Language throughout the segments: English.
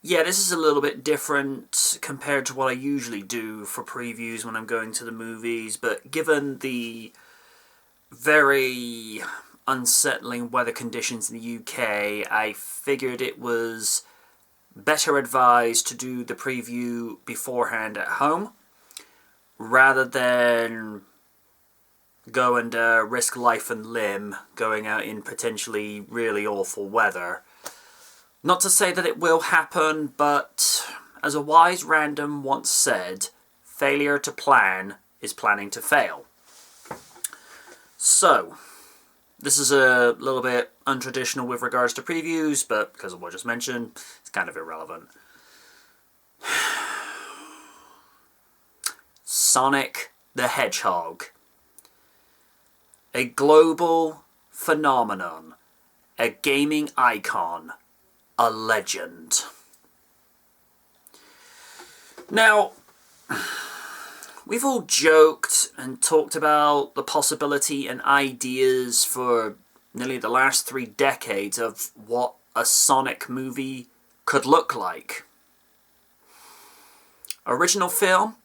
yeah, this is a little bit different compared to what I usually do for previews when I'm going to the movies, but given the very unsettling weather conditions in the UK, I figured it was better advised to do the preview beforehand at home, rather than go and risk life and limb going out in potentially really awful weather. Not to say that it will happen, but as a wise random once said, failure to plan is planning to fail. So, this is a little bit untraditional with regards to previews, but because of what I just mentioned, it's kind of irrelevant. Sonic the Hedgehog. A global phenomenon. A gaming icon. A legend. Now, we've all joked and talked about the possibility and ideas for nearly the last 3 decades of what a Sonic movie could look like. Original film,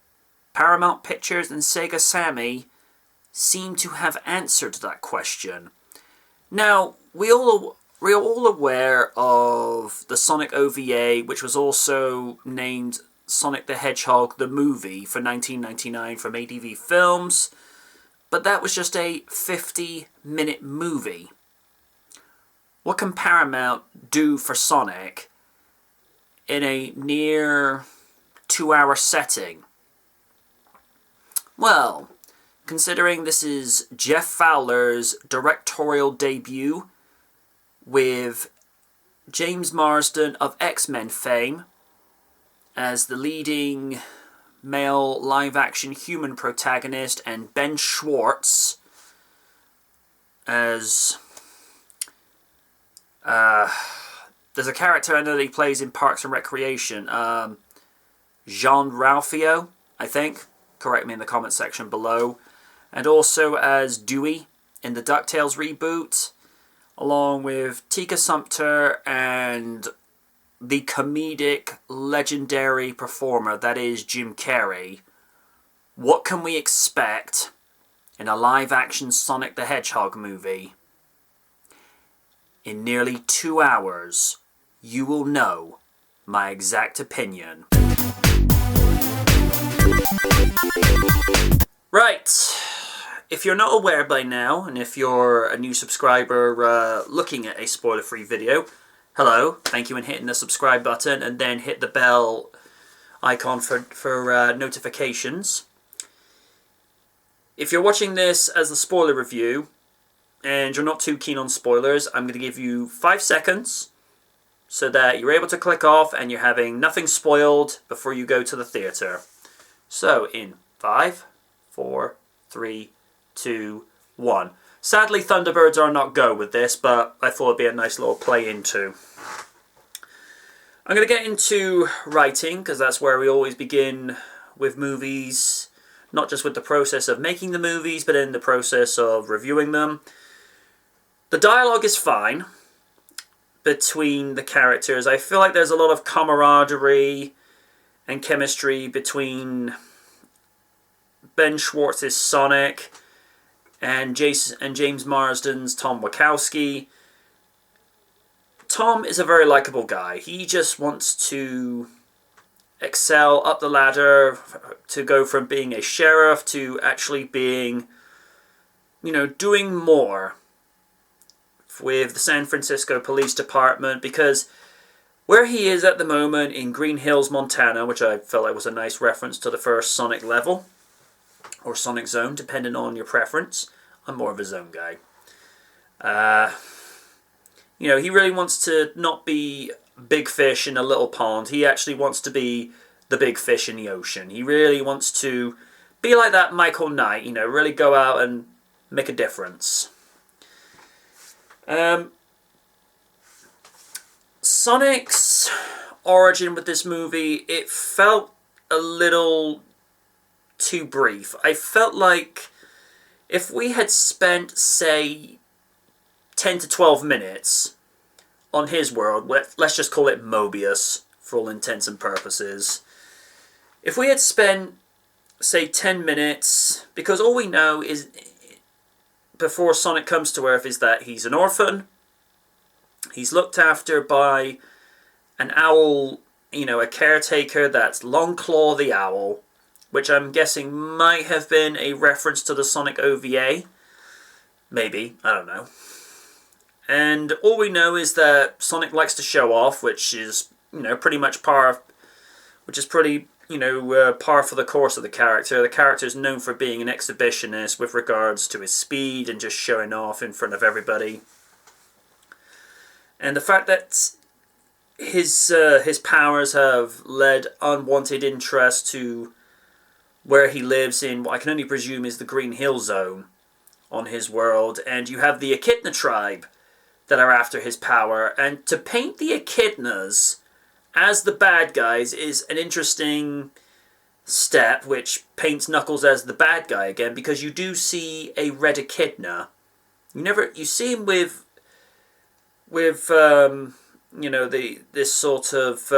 Paramount Pictures and Sega Sammy seem to have answered that question. Now, we're all aware of the Sonic OVA, which was also named Sonic the Hedgehog the Movie for 1999 from ADV Films, but that was just a 50-minute movie. What can Paramount do for Sonic in a near 2-hour setting? Well, considering this is Jeff Fowler's directorial debut with James Marsden of X-Men fame as the leading male live-action human protagonist, and Ben Schwartz as there's a character I know that he plays in Parks and Recreation, Jean Ralphio, I think. Correct me in the comment section below. And also as Dewey in the DuckTales reboot, along with Tika Sumpter and the comedic, legendary performer that is Jim Carrey. What can we expect in a live-action Sonic the Hedgehog movie? In nearly 2 hours, you will know my exact opinion. Right, if you're not aware by now, and if you're a new subscriber looking at a spoiler-free video, hello, thank you, and hitting the subscribe button, and then hit the bell icon for notifications. If you're watching this as a spoiler review, and you're not too keen on spoilers, I'm going to give you 5 seconds so that you're able to click off and you're having nothing spoiled before you go to the theatre. So, in 5, 4, 3, 2, 1. Sadly, Thunderbirds are not go with this, but I thought it'd be a nice little play into. I'm going to get into writing, because that's where we always begin with movies. Not just with the process of making the movies, but in the process of reviewing them. The dialogue is fine between the characters. I feel like there's a lot of camaraderie and chemistry between Ben Schwartz's Sonic and James Marsden's Tom Wachowski. Tom is a very likable guy. He just wants to excel up the ladder, to go from being a sheriff to actually being, doing more with the San Francisco Police Department, because where he is at the moment in Green Hills, Montana, which I felt like was a nice reference to the first Sonic level, or Sonic Zone, depending on your preference. I'm more of a Zone guy. He really wants to not be big fish in a little pond. He actually wants to be the big fish in the ocean. He really wants to be like that Michael Knight, really go out and make a difference. Sonic's origin with this movie, it felt a little too brief. I felt like if we had spent, say, 10 to 12 minutes on his world, let's just call it Mobius for all intents and purposes. If we had spent, say, 10 minutes, because all we know is, before Sonic comes to Earth, is that he's an orphan, he's looked after by an owl, a caretaker, that's Longclaw the Owl, which I'm guessing might have been a reference to the Sonic OVA. Maybe, I don't know. And all we know is that Sonic likes to show off, which is, pretty much par for the course of the character. The character is known for being an exhibitionist with regards to his speed and just showing off in front of everybody. And the fact that his powers have led unwanted interest to where he lives in what I can only presume is the Green Hill Zone on his world. And you have the Echidna tribe that are after his power. And to paint the Echidnas as the bad guys is an interesting step, which paints Knuckles as the bad guy again, because you do see a red Echidna. You see him with this sort of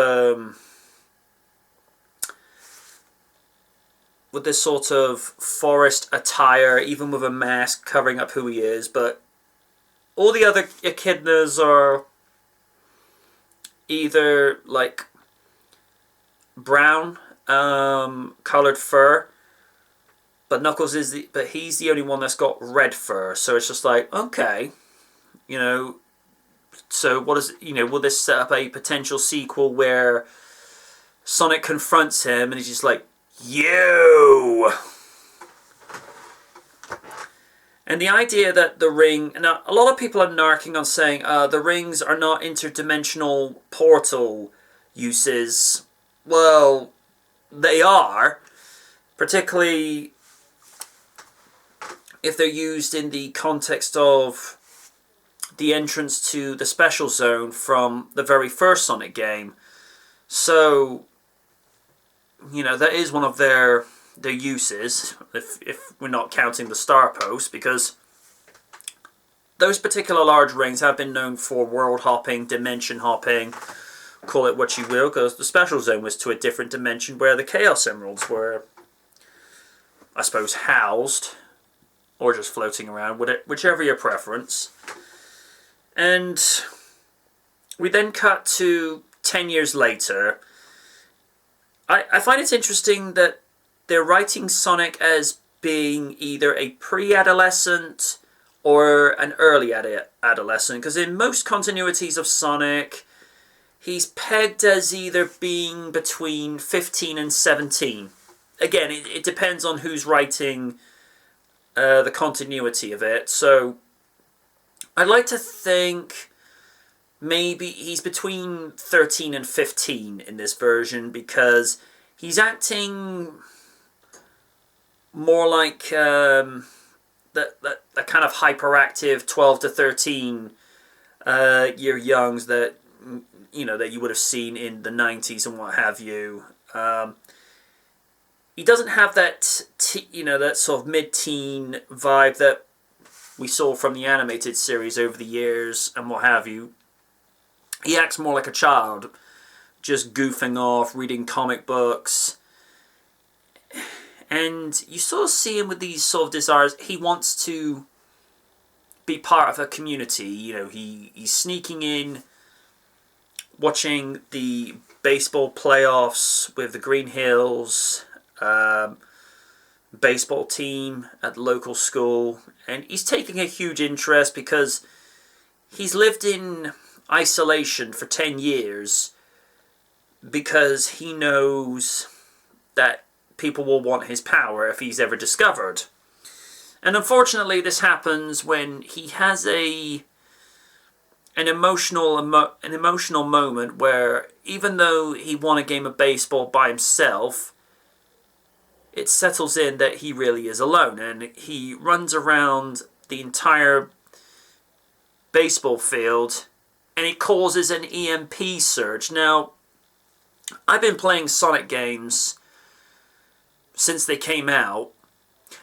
forest attire, even with a mask covering up who he is, but all the other Echidnas are either like brown colored fur, but Knuckles he's the only one that's got red fur. So it's just like, okay, so what is will this set up a potential sequel where Sonic confronts him and he's just like, you. And the idea that the ring... Now, a lot of people are narking on saying the rings are not interdimensional portal uses. Well, they are. Particularly if they're used in the context of the entrance to the Special Zone from the very first Sonic game. So, that is one of their uses, if we're not counting the Star Post, because those particular large rings have been known for world hopping, dimension hopping, call it what you will, because the Special Zone was to a different dimension where the Chaos Emeralds were, I suppose, housed, or just floating around, whichever your preference. And we then cut to 10 years later. I find it interesting that they're writing Sonic as being either a pre-adolescent or an early adolescent, because in most continuities of Sonic, he's pegged as either being between 15 and 17. Again, it depends on who's writing the continuity of it. So I'd like to think maybe he's between 13 and 15 in this version, because he's acting more like that kind of hyperactive 12 to 13 year youngs that that you would have seen in the 90s and what have you. He doesn't have that that sort of mid-teen vibe that we saw from the animated series over the years and what have you. He acts more like a child, just goofing off, reading comic books. And you sort of see him with these sort of desires. He wants to be part of a community. He's sneaking in, watching the baseball playoffs with the Green Hills baseball team at the local school. And he's taking a huge interest because he's lived in isolation for 10 years because he knows that people will want his power if he's ever discovered. And unfortunately this happens when he has an emotional moment where, even though he won a game of baseball by himself, it settles in that he really is alone, and he runs around the entire baseball field and it causes an EMP surge. Now, I've been playing Sonic games since they came out.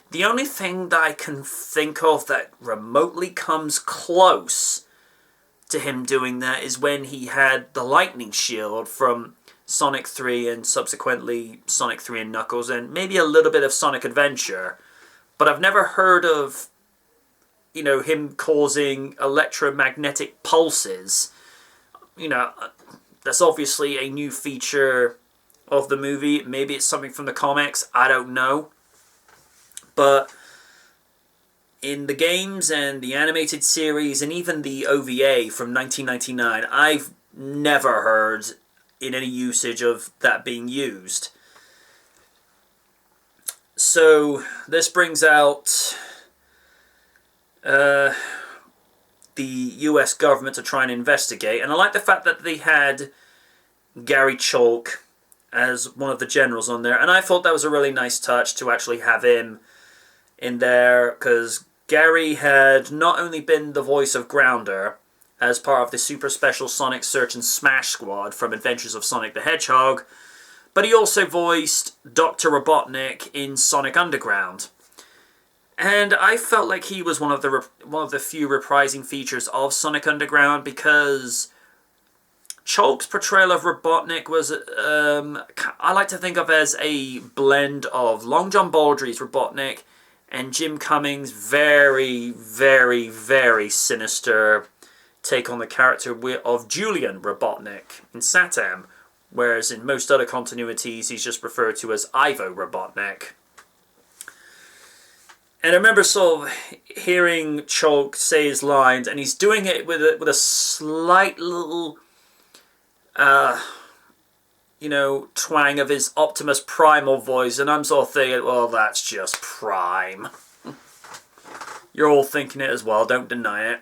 The only thing that I can think of that remotely comes close to him doing that is when he had the lightning shield from Sonic 3 and subsequently Sonic 3 and Knuckles, and maybe a little bit of Sonic Adventure. But I've never heard of, you know, him causing electromagnetic pulses. You know, that's obviously a new feature of the movie. Maybe it's something from the comics. I don't know. But in the games and the animated series and even the OVA from 1999, I've never heard in any usage of that being used. So this brings out the US government to try and investigate. And I like the fact that they had Gary Chalk as one of the generals on there. And I thought that was a really nice touch to actually have him in there, because Gary had not only been the voice of Grounder as part of the Super Special Sonic Search and Smash Squad from Adventures of Sonic the Hedgehog, but he also voiced Dr. Robotnik in Sonic Underground. And I felt like he was one of the few reprising features of Sonic Underground, because Chalk's portrayal of Robotnik was, I like to think of as a blend of Long John Baldry's Robotnik and Jim Cummings' very, very, very sinister take on the character of Julian Robotnik in Satam, whereas in most other continuities he's just referred to as Ivo Robotnik. And I remember sort of hearing Chalk say his lines, and he's doing it with a slight little, you know, twang of his Optimus Primal voice, and I'm sort of thinking, well, that's just Prime. You're all thinking it as well, don't deny it.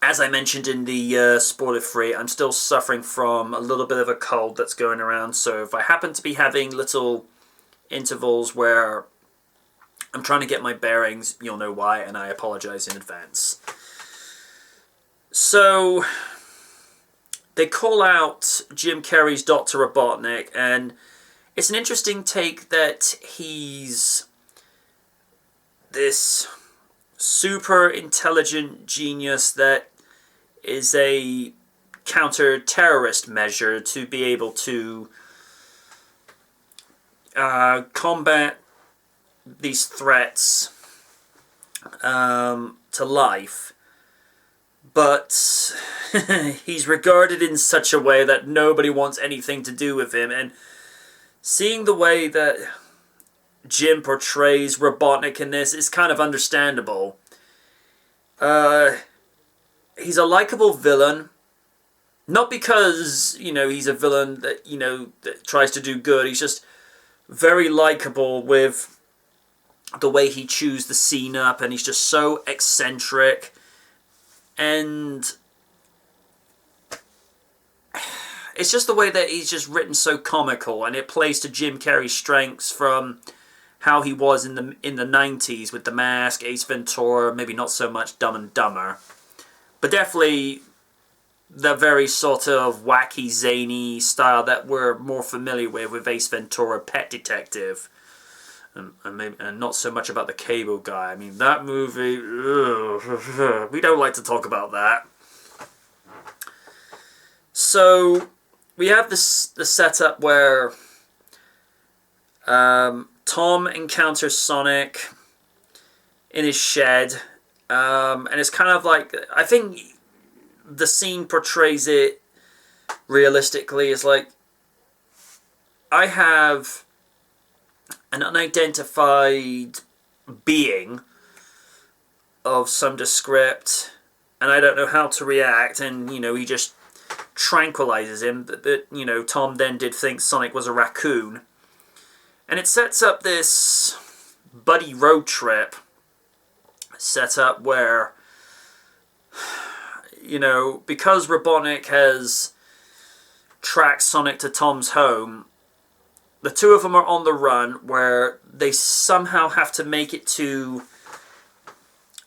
As I mentioned in the spoiler-free, I'm still suffering from a little bit of a cold that's going around, so if I happen to be having little intervals where I'm trying to get my bearings, you'll know why, and I apologize in advance. So they call out Jim Carrey's Dr. Robotnik, and it's an interesting take that he's this super intelligent genius that is a counter-terrorist measure to be able to combat these threats to life, but he's regarded in such a way that nobody wants anything to do with him. And seeing the way that Jim portrays Robotnik in this is kind of understandable. He's a likable villain, not because, you know, he's a villain that, you know, that tries to do good. He's just very likable with the way he chews the scene up, and he's just so eccentric, and it's just the way that he's just written so comical, and it plays to Jim Carrey's strengths from how he was in the 90s with The Mask, Ace Ventura, maybe not so much Dumb and Dumber, but definitely the very sort of wacky, zany style that we're more familiar with Ace Ventura, Pet Detective, and not so much about the Cable Guy. I mean, that movie, ugh, we don't like to talk about that. So we have the setup where Tom encounters Sonic in his shed, and it's kind of like, I think the scene portrays it realistically. It's like, I have an unidentified being of some descript, and I don't know how to react, and, you know, he just tranquilizes him, but you know, Tom then did think Sonic was a raccoon. And it sets up this buddy road trip setup where, you know, because Robotnik has tracked Sonic to Tom's home, the two of them are on the run, where they somehow have to make it to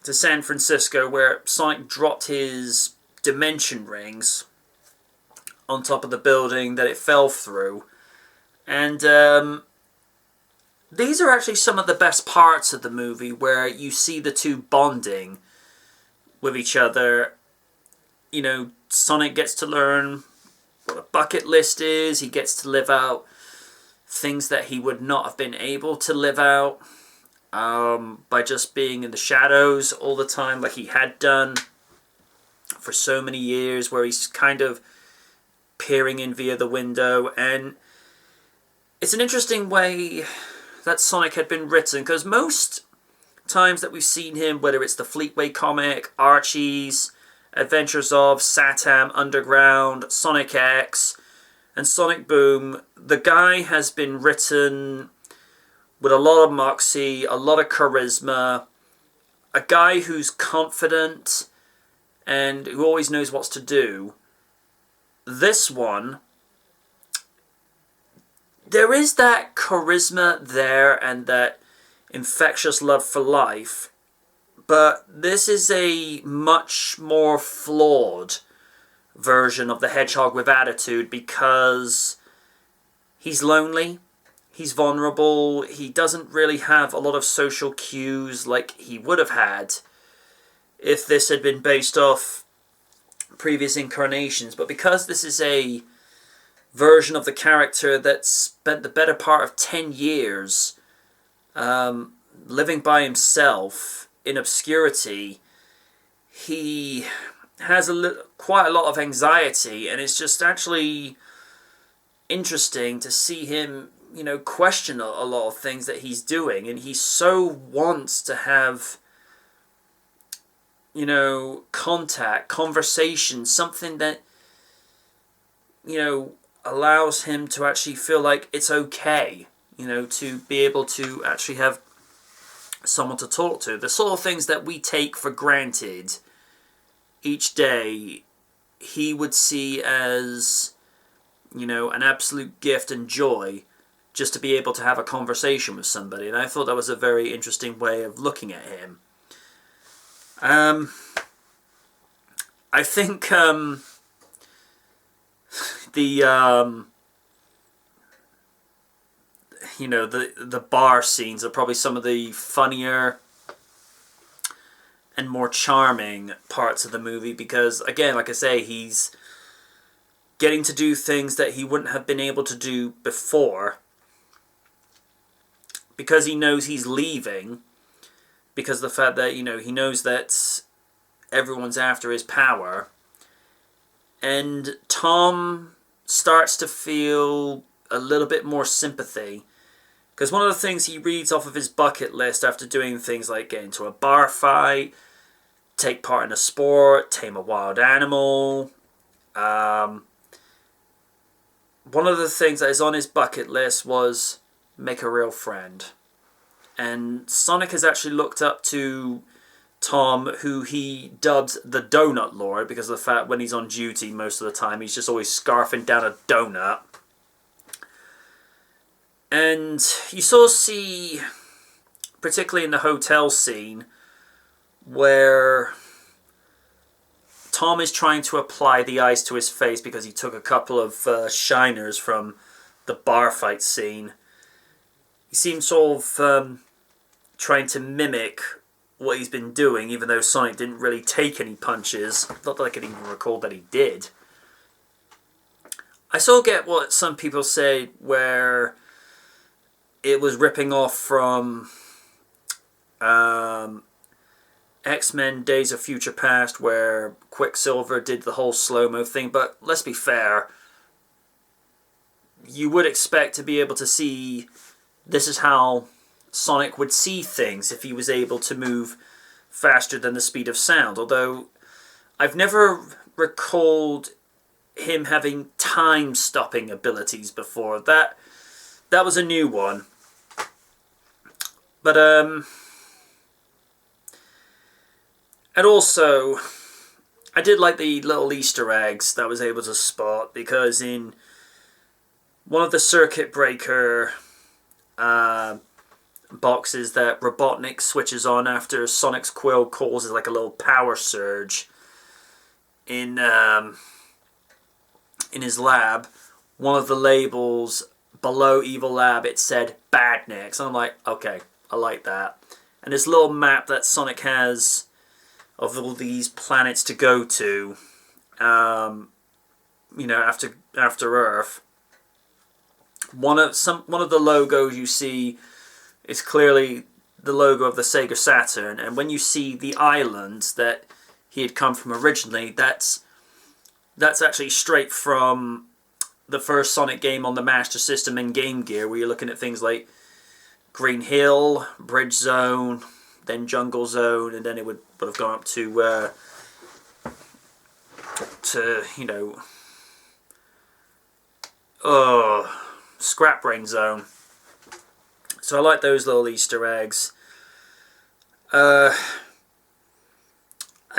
San Francisco, where Sonic dropped his dimension rings on top of the building that it fell through. And these are actually some of the best parts of the movie, where you see the two bonding with each other. you know, Sonic gets to learn what a bucket list is. He gets to live out things that he would not have been able to live out by just being in the shadows all the time, like he had done for so many years, where he's kind of peering in via the window. And it's an interesting way that Sonic had been written, because most times that we've seen him, whether it's the Fleetway comic, Archie's, Adventures of, Satam, Underground, Sonic X, and Sonic Boom, the guy has been written with a lot of moxie, a lot of charisma, a guy who's confident and who always knows what to do. This one, there is that charisma there and that infectious love for life, but this is a much more flawed version of the Hedgehog with attitude, because he's lonely, he's vulnerable, he doesn't really have a lot of social cues like he would have had if this had been based off previous incarnations. But because this is a version of the character that spent the better part of 10 years living by himself in obscurity, he has quite a lot of anxiety, and it's just actually interesting to see him, you know, question a lot of things that he's doing. And he so wants to have, you know, contact, conversation, something that, you know, allows him to actually feel like it's okay, you know, to be able to actually have someone to talk to. The sort of things that we take for granted each day, he would see as, you know, an absolute gift and joy just to be able to have a conversation with somebody. And I thought that was a very interesting way of looking at him. I think you know, the bar scenes are probably some of the funnier and more charming parts of the movie, because, again, like I say, he's getting to do things that he wouldn't have been able to do before, because he knows he's leaving, because of the fact that, you know, he knows that everyone's after his power. And Tom starts to feel a little bit more sympathy, because one of the things he reads off of his bucket list after doing things like get into a bar fight, take part in a sport, tame a wild animal, one of the things that is on his bucket list was make a real friend. And Sonic has actually looked up to Tom, who he dubs the Donut Lord, because of the fact when he's on duty most of the time he's just always scarfing down a donut. And you sort of see, particularly in the hotel scene, where Tom is trying to apply the ice to his face because he took a couple of shiners from the bar fight scene. He seems sort of trying to mimic what he's been doing, even though Sonic didn't really take any punches. Not that I can even recall that he did. I sort of get what some people say, where it was ripping off from X-Men Days of Future Past, where Quicksilver did the whole slow-mo thing. But let's be fair, you would expect to be able to see this is how Sonic would see things if he was able to move faster than the speed of sound. Although I've never recalled him having time-stopping abilities before. That was a new one. But and also, I did like the little Easter eggs that I was able to spot, because in one of the circuit breaker boxes that Robotnik switches on after Sonic's quill causes like a little power surge in his lab, one of the labels below Evil Lab, it said Badniks. And I'm like, okay, I like that. And this little map that Sonic has of all these planets to go to, after Earth. One of the logos you see is clearly the logo of the Sega Saturn, and when you see the island that he had come from originally, that's actually straight from the first Sonic game on the Master System and Game Gear, where you're looking at things like Green Hill, Bridge Zone, then Jungle Zone, and then it would have gone up to Scrap Brain Zone. So I like those little Easter eggs. I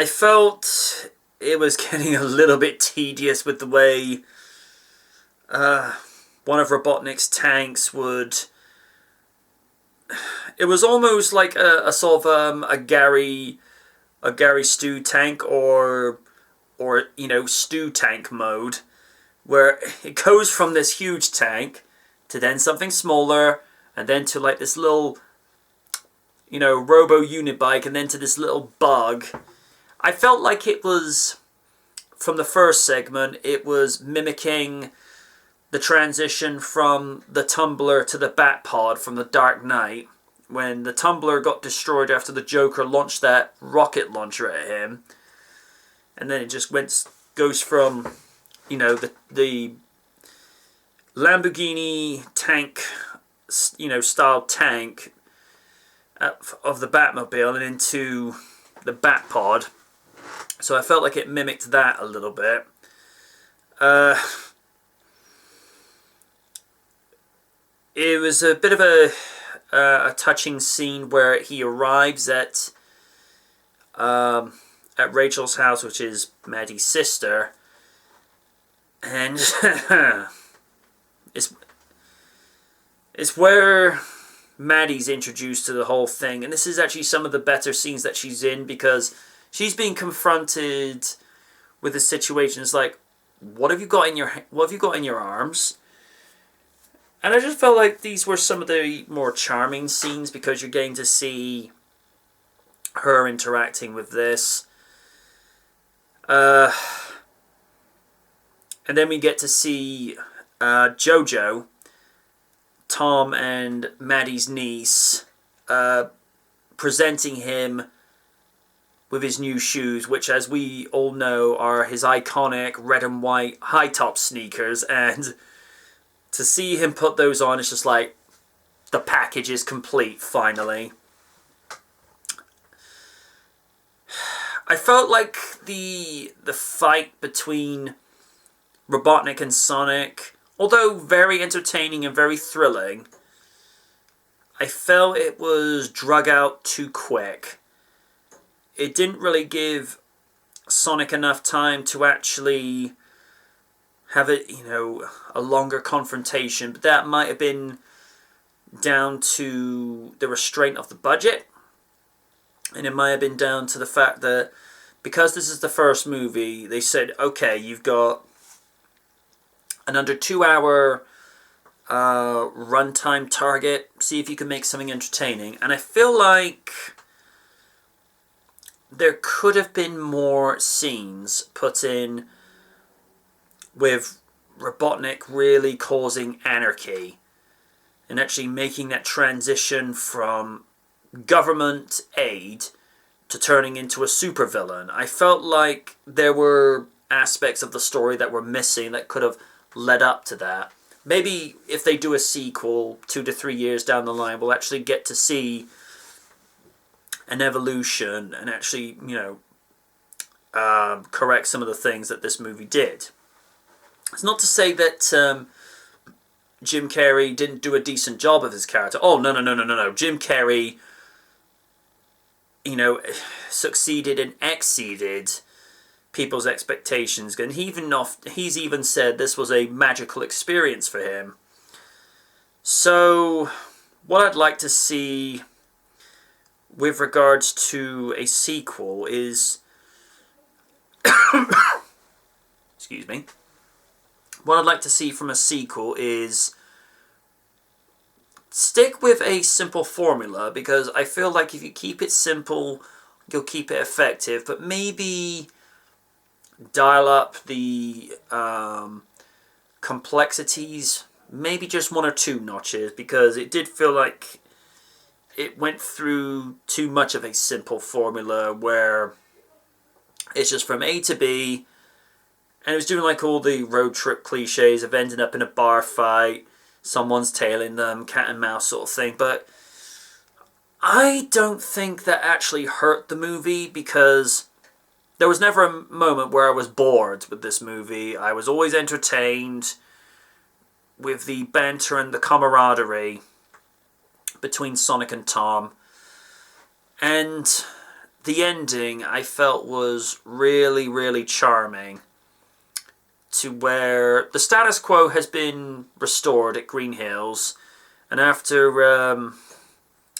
felt it was getting a little bit tedious with the way one of Robotnik's tanks would... It was almost like a sort of a Gary Stu tank, or Stu tank mode, where it goes from this huge tank to then something smaller, and then to like this little, robo unit bike, and then to this little bug. I felt like it was, from the first segment, it was mimicking the transition from the Tumbler to the Batpod from the Dark Knight, when the Tumbler got destroyed after the Joker launched that rocket launcher at him, and then it just goes from, the Lamborghini tank, style tank of the Batmobile and into the Batpod. So I felt like it mimicked that a little bit. It was a bit of a touching scene where he arrives at Rachel's house, which is Maddie's sister, and it's where Maddie's introduced to the whole thing, and this is actually some of the better scenes that she's in, because she's being confronted with a situation. It's like, what have you got in your arms? And I just felt like these were some of the more charming scenes, because you're getting to see her interacting with this. And then we get to see Jojo, Tom and Maddie's niece, presenting him with his new shoes, which, as we all know, are his iconic red and white high-top sneakers. And to see him put those on, it's just like, the package is complete, finally. I felt like the fight between Robotnik and Sonic, although very entertaining and very thrilling, I felt it was drug out too quick. It didn't really give Sonic enough time to actually have a longer confrontation, but that might have been down to the restraint of the budget, and it might have been down to the fact that because this is the first movie, they said, okay, you've got an under 2 hour runtime target, see if you can make something entertaining. And I feel like there could have been more scenes put in with Robotnik really causing anarchy and actually making that transition from government aid to turning into a supervillain. I felt like there were aspects of the story that were missing that could have led up to that. Maybe if they do a sequel 2 to 3 years down the line, we'll actually get to see an evolution and actually, correct some of the things that this movie did. It's not to say that Jim Carrey didn't do a decent job of his character. Oh, no. Jim Carrey, succeeded and exceeded people's expectations, and he's even said this was a magical experience for him. So what I'd like to see with regards to a sequel is excuse me, what I'd like to see from a sequel is stick with a simple formula, because I feel like if you keep it simple, you'll keep it effective, but maybe dial up the complexities, maybe just one or two notches, because it did feel like it went through too much of a simple formula where it's just from A to B, and it was doing like all the road trip cliches of ending up in a bar fight, someone's tailing them, cat and mouse sort of thing. But I don't think that actually hurt the movie, because there was never a moment where I was bored with this movie. I was always entertained with the banter and the camaraderie between Sonic and Tom. And the ending, I felt, was really, really charming, to where the status quo has been restored at Green Hills, and after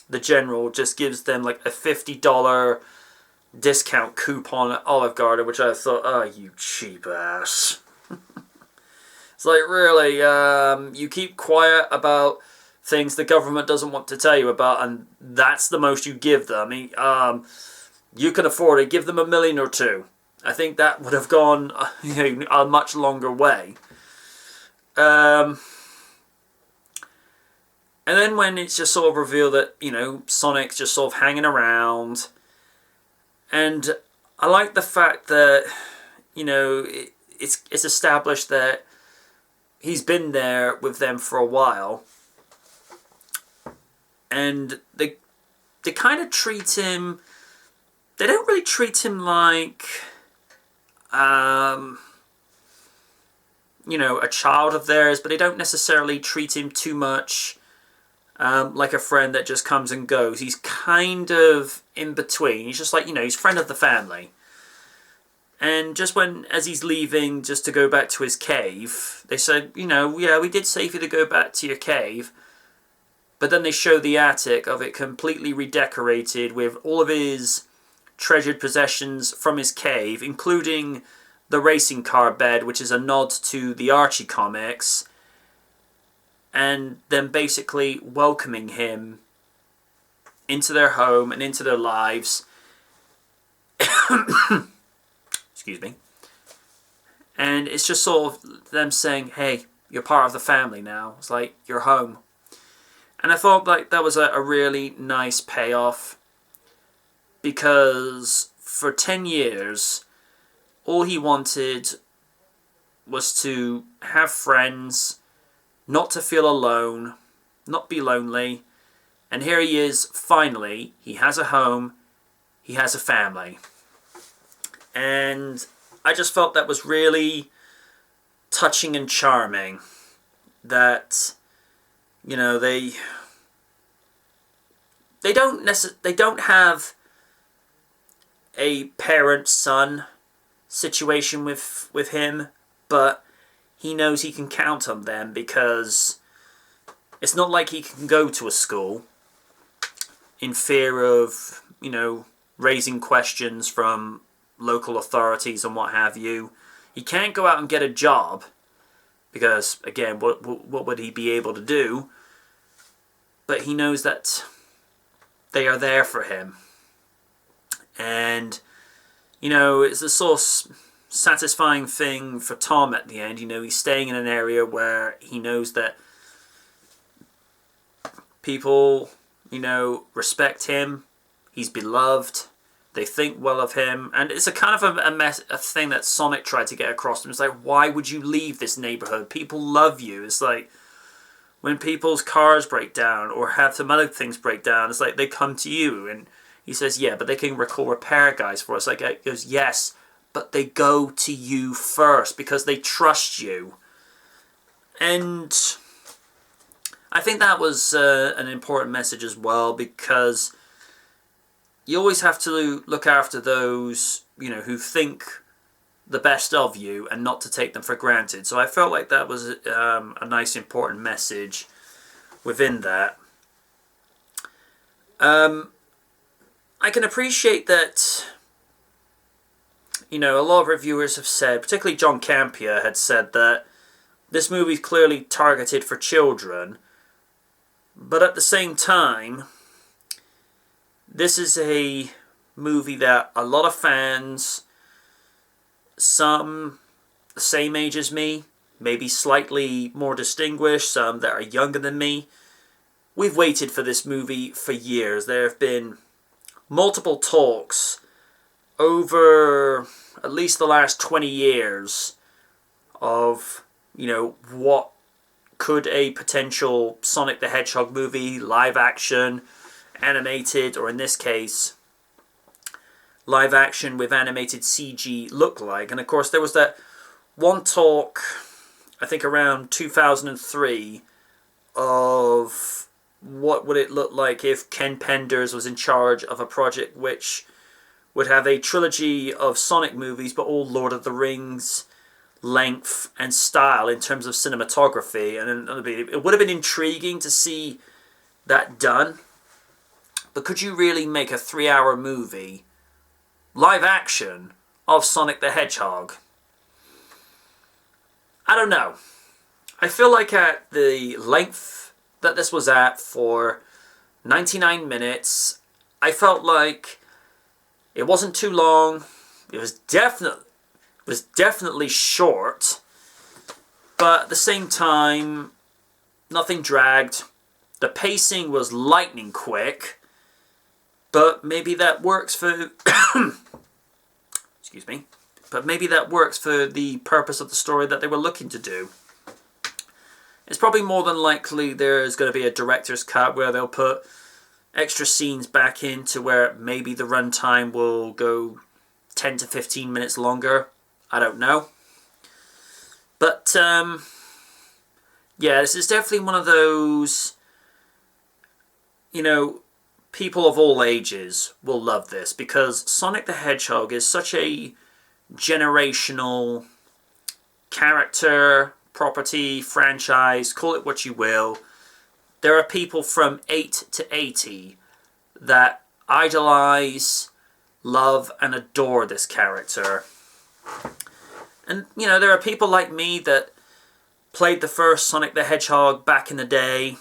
the General just gives them like a $50 discount coupon at Olive Garden, which I thought, oh, you cheap ass. It's like, really, you keep quiet about things the government doesn't want to tell you about, and that's the most you give them. I mean, you can afford it. Give them $1 million or $2 million. I think that would have gone a much longer way. And then when it's just sort of revealed that, Sonic's just sort of hanging around, and I like the fact that, it's established that he's been there with them for a while, and they kind of treat him. They don't really treat him like, a child of theirs, but they don't necessarily treat him too much like a friend that just comes and goes. He's kind of in between. He's just like, he's friend of the family. And just as he's leaving just to go back to his cave, they said, yeah, we did say for you to go back to your cave. But then they show the attic of it completely redecorated with all of his treasured possessions from his cave, including the racing car bed, which is a nod to the Archie comics, and then basically welcoming him into their home and into their lives. Excuse me. And it's just sort of them saying, hey, you're part of the family now. It's like, you're home. And I thought like that was a really nice payoff, because for 10 years, all he wanted was to have friends, not to feel alone, not be lonely. And here he is, finally, he has a home, he has a family. And I just felt that was really touching and charming, that, they don't have a parent-son situation with him, but he knows he can count on them, because it's not like he can go to a school in fear of, raising questions from local authorities and what have you. He can't go out and get a job, because, again, what would he be able to do? But he knows that they are there for him. And, it's a sort of satisfying thing for Tom at the end. He's staying in an area where he knows that people, respect him. He's beloved. They think well of him. And it's a kind of a thing that Sonic tried to get across to him. It's like, why would you leave this neighborhood? People love you. It's like, when people's cars break down or have some other things break down, it's like they come to you. And he says, yeah, but they can call repair guys for us. Like, he goes, yes, but they go to you first because they trust you. And I think that was an important message as well, because you always have to look after those, who think the best of you, and not to take them for granted. So I felt like that was a nice, important message within that. I can appreciate that, a lot of reviewers have said, particularly John Campea had said, that this movie is clearly targeted for children, but at the same time, this is a movie that a lot of fans some the same age as me, maybe slightly more distinguished, some that are younger than me. We've waited for this movie for years. There have been multiple talks over at least the last 20 years of, what could a potential Sonic the Hedgehog movie, live action, animated, or in this case, live action with animated CG look like. And of course there was that one talk, I think around 2003, of what would it look like if Ken Penders was in charge of a project which would have a trilogy of Sonic movies, but all Lord of the Rings length and style in terms of cinematography. And it would have been intriguing to see that done. But could you really make a 3-hour movie, live action, of Sonic the Hedgehog? I don't know. I feel like at the length that this was at, for 99 minutes, I felt like it wasn't too long. It was definitely short, but at the same time, nothing dragged. The pacing was lightning quick, but maybe that works for excuse me. But maybe that works for the purpose of the story that they were looking to do. It's probably more than likely there's going to be a director's cut where they'll put extra scenes back in to where maybe the runtime will go 10 to 15 minutes longer. I don't know. But, yeah, this is definitely one of those, people of all ages will love this, because Sonic the Hedgehog is such a generational character, property, franchise, call it what you will. There are people from 8 to 80 that idolize, love, and adore this character. And, there are people like me that played the first Sonic the Hedgehog back in the day.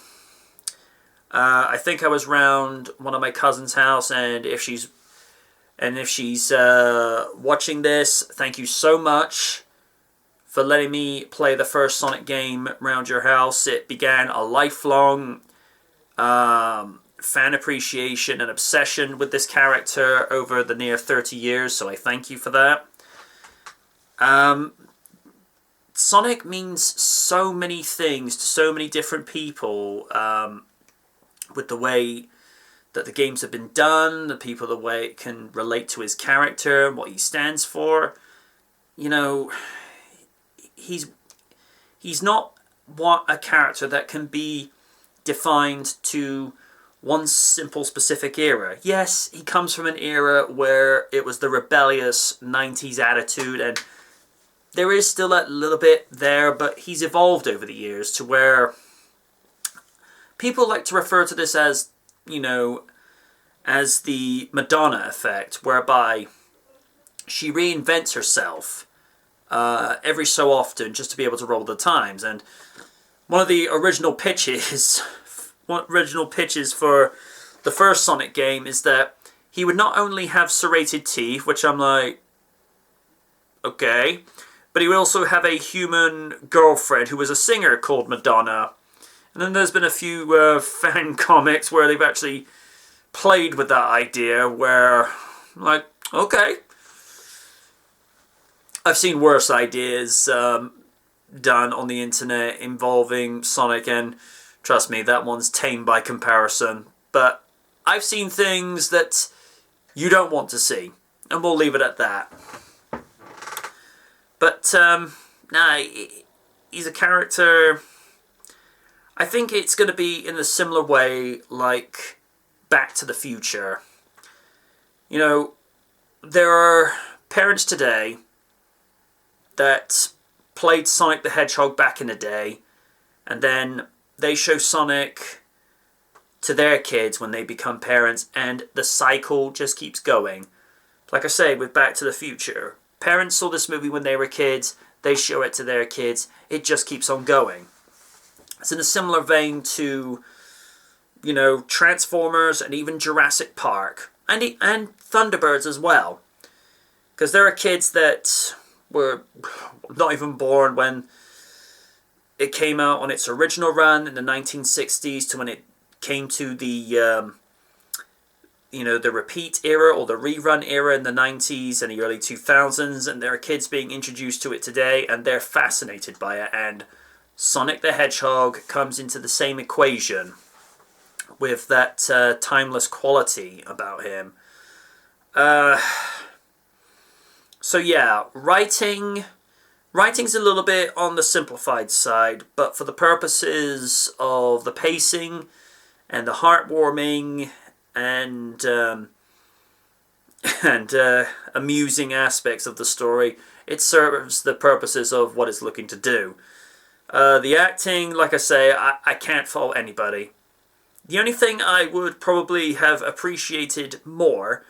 I think I was round one of my cousin's house, and if she's watching this, thank you so much for letting me play the first Sonic game round your house. It began a lifelong fan appreciation and obsession with this character over the near 30 years, so I thank you for that. Sonic means so many things to so many different people, with the way that the games have been done, the way it can relate to his character, what he stands for. He's not a character that can be defined to one simple specific era. Yes, he comes from an era where it was the rebellious 90s attitude, and there is still a little bit there, but he's evolved over the years to where people like to refer to this as, as the Madonna effect, whereby she reinvents herself every so often just to be able to roll the times. And one of the original pitches for the first Sonic game is that he would not only have serrated teeth, which I'm like, okay, but he would also have a human girlfriend who was a singer called Madonna. And then there's been a few fan comics where they've actually played with that idea, where, like, okay. I've seen worse ideas done on the internet involving Sonic, and trust me, that one's tame by comparison. But I've seen things that you don't want to see, and we'll leave it at that. But, he's a character. I think it's going to be in a similar way like Back to the Future. There are parents today that played Sonic the Hedgehog back in the day, and then they show Sonic to their kids when they become parents, and the cycle just keeps going. Like I say, with Back to the Future, parents saw this movie when they were kids, they show it to their kids, it just keeps on going. It's in a similar vein to, Transformers and even Jurassic Park. And Thunderbirds as well. Because there are kids that were not even born when it came out on its original run in the 1960s to when it came to the the repeat era or the rerun era in the 90s and the early 2000s, and there are kids being introduced to it today and they're fascinated by it, and Sonic the Hedgehog comes into the same equation with that timeless quality about him. So yeah, writing's a little bit on the simplified side, but for the purposes of the pacing and the heartwarming and amusing aspects of the story, it serves the purposes of what it's looking to do. The acting, like I say, I can't fault anybody. The only thing I would probably have appreciated more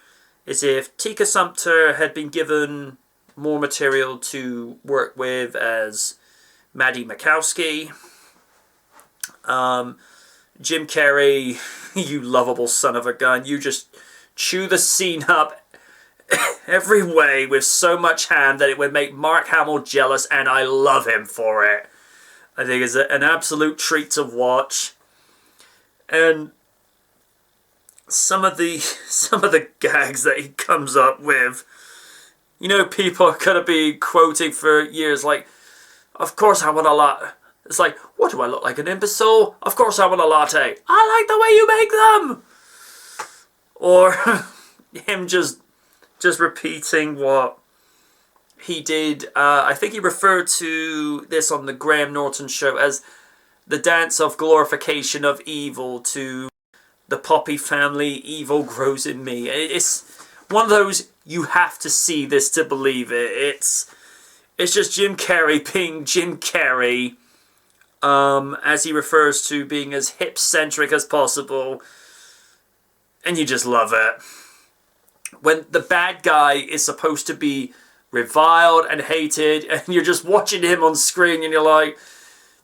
is if Tika Sumpter had been given more material to work with as Maddie Makowski. Jim Carrey, you lovable son of a gun, you just chew the scene up every way with so much ham that it would make Mark Hamill jealous, and I love him for it. I think it's an absolute treat to watch. And some of the gags that he comes up with, people are going to be quoting for years, like, of course I want a latte. It's like, what, do I look like an imbecile? Of course I want a latte. I like the way you make them! Or him just repeating what he did. I think he referred to this on the Graham Norton show as the dance of glorification of evil to the Poppy family, evil grows in me. It's one of those, you have to see this to believe it. It's just Jim Carrey being Jim Carrey, as he refers to being as hip-centric as possible, and you just love it. When the bad guy is supposed to be reviled and hated, and you're just watching him on screen and you're like,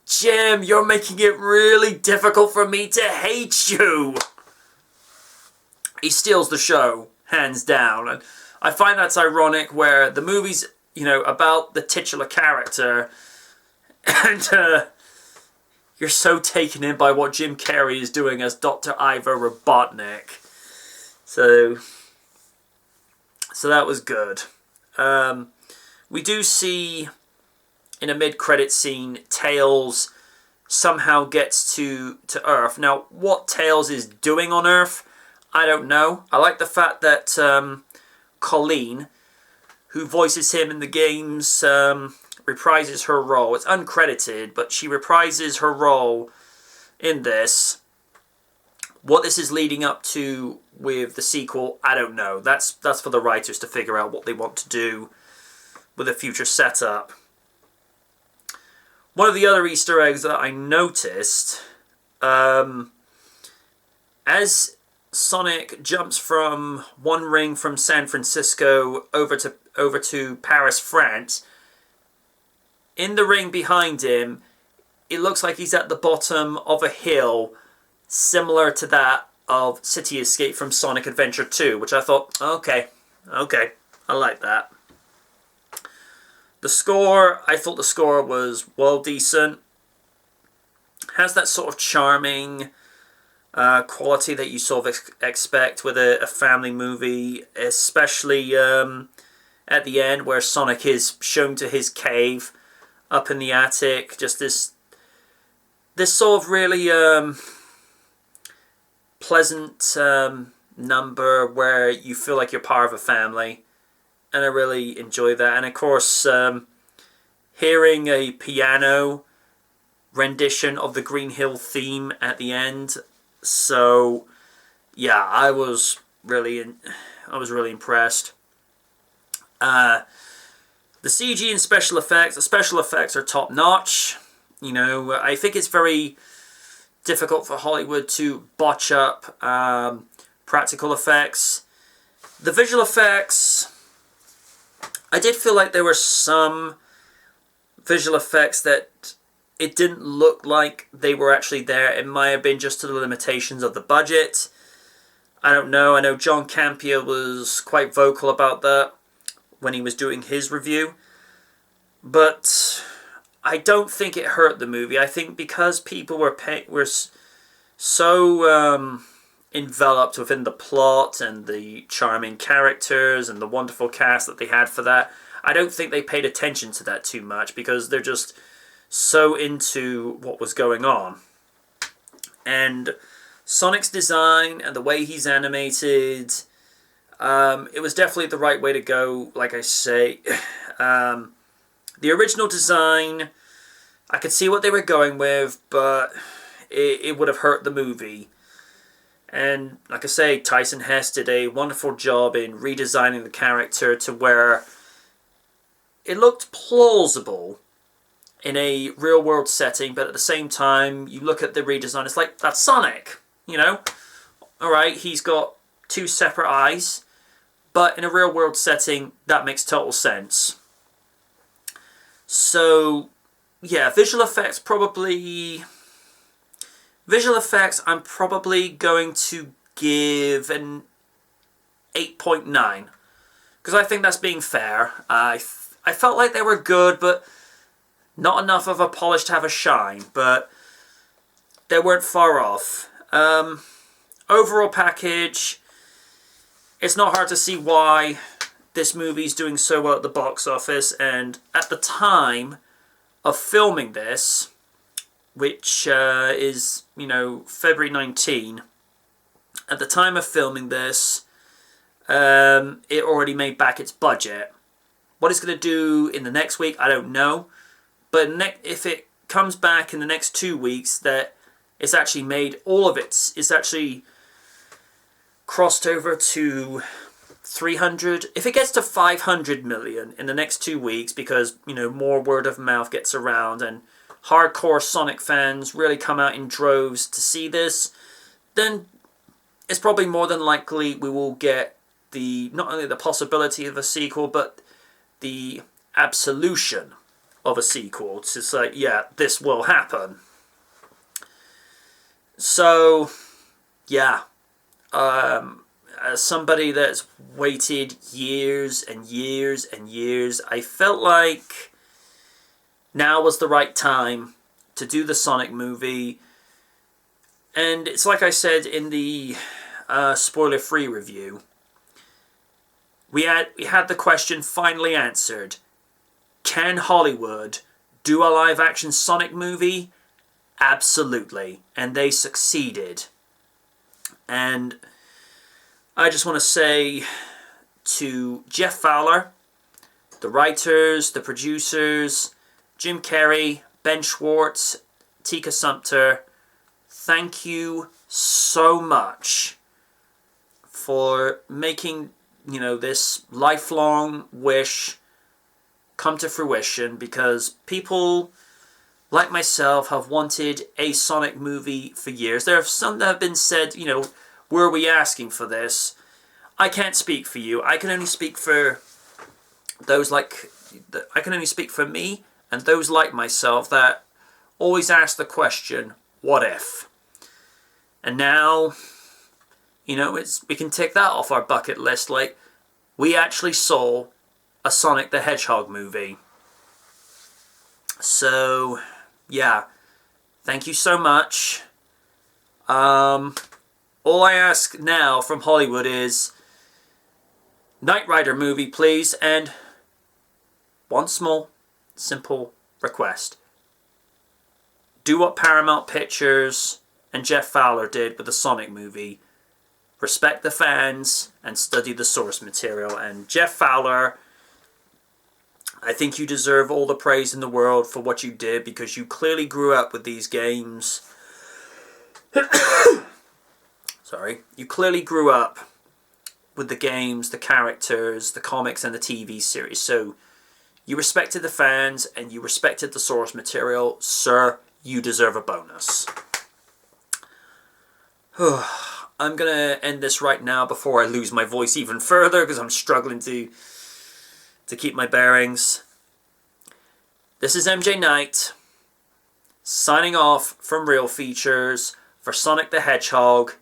Jim, you're making it really difficult for me to hate you. He steals the show, hands down. And I find that's ironic where the movie's, about the titular character, and you're so taken in by what Jim Carrey is doing as Dr. Ivo Robotnik. So that was good. We do see in a mid-credit scene, Tails somehow gets to Earth. Now, what Tails is doing on Earth, I don't know. I like the fact that Colleen, who voices him in the games, reprises her role. It's uncredited, but she reprises her role in this. What this is leading up to with the sequel, I don't know. That's for the writers to figure out what they want to do with a future setup. One of the other Easter eggs that I noticed, as Sonic jumps from one ring from San Francisco over to Paris, France, in the ring behind him, it looks like he's at the bottom of a hill, similar to that of City Escape from Sonic Adventure 2, which I thought, okay, I like that. The score, I thought the score was well decent. Has that sort of charming quality that you sort of expect with a family movie, especially at the end where Sonic is shown to his cave up in the attic. Just this sort of really pleasant number where you feel like you're part of a family. And I really enjoy that. And of course, hearing a piano rendition of the Green Hill theme at the end. So, yeah, I was really impressed. The CG and special effects, the special effects are top notch. I think it's very difficult for Hollywood to botch up practical effects. The visual effects, I did feel like there were some visual effects that it didn't look like they were actually there. It might have been just to the limitations of the budget. I don't know. I know John Campea was quite vocal about that when he was doing his review. But I don't think it hurt the movie. I think because people were so enveloped within the plot and the charming characters and the wonderful cast that they had for that, I don't think they paid attention to that too much because they're just so into what was going on. And Sonic's design and the way he's animated, it was definitely the right way to go, like I say. The original design, I could see what they were going with, but it would have hurt the movie. And like I say, Tyson Hesse did a wonderful job in redesigning the character to where it looked plausible in a real world setting, but at the same time, you look at the redesign, it's like, that's Sonic, you know? Alright, he's got two separate eyes, but in a real world setting, that makes total sense. So, yeah, visual effects, I'm probably going to give an 8.9. Because I think that's being fair. I felt like they were good, but not enough of a polish to have a shine. But they weren't far off. Overall package, it's not hard to see why this movie's doing so well at the box office. And at the time of filming this, which is, February 19. At the time of filming this, it already made back its budget. What it's going to do in the next week, I don't know. But if it comes back in the next 2 weeks, that it's actually made all of it's actually crossed over to 300. If it gets to 500 million in the next 2 weeks, because, more word of mouth gets around and hardcore Sonic fans really come out in droves to see this, then it's probably more than likely we will get not only the possibility of a sequel, but the absolution of a sequel. It's just like, yeah, this will happen. So, yeah. As somebody that's waited years and years and years, I felt like now was the right time to do the Sonic movie. And it's like I said in the spoiler-free review, we had the question finally answered. Can Hollywood do a live-action Sonic movie? Absolutely. And they succeeded. And I just want to say to Jeff Fowler, the writers, the producers, Jim Carrey, Ben Schwartz, Tika Sumpter, thank you so much for making, this lifelong wish come to fruition, because people like myself have wanted a Sonic movie for years. There are some that have been said, were we asking for this? I can't speak for you. I can only speak for I can only speak for me and those like myself that always ask the question, what if? And now, we can tick that off our bucket list. Like, we actually saw a Sonic the Hedgehog movie. So, yeah. Thank you so much. All I ask now from Hollywood is Knight Rider movie, please, and one small, simple request. Do what Paramount Pictures and Jeff Fowler did with the Sonic movie. Respect the fans and study the source material. And Jeff Fowler, I think you deserve all the praise in the world for what you did, because you clearly grew up with these games. Sorry. You clearly grew up with the games, the characters, the comics, and the TV series. So you respected the fans and you respected the source material. Sir, you deserve a bonus. I'm going to end this right now before I lose my voice even further, because I'm struggling to keep my bearings. This is MJ Knight, signing off from Real Features for Sonic the Hedgehog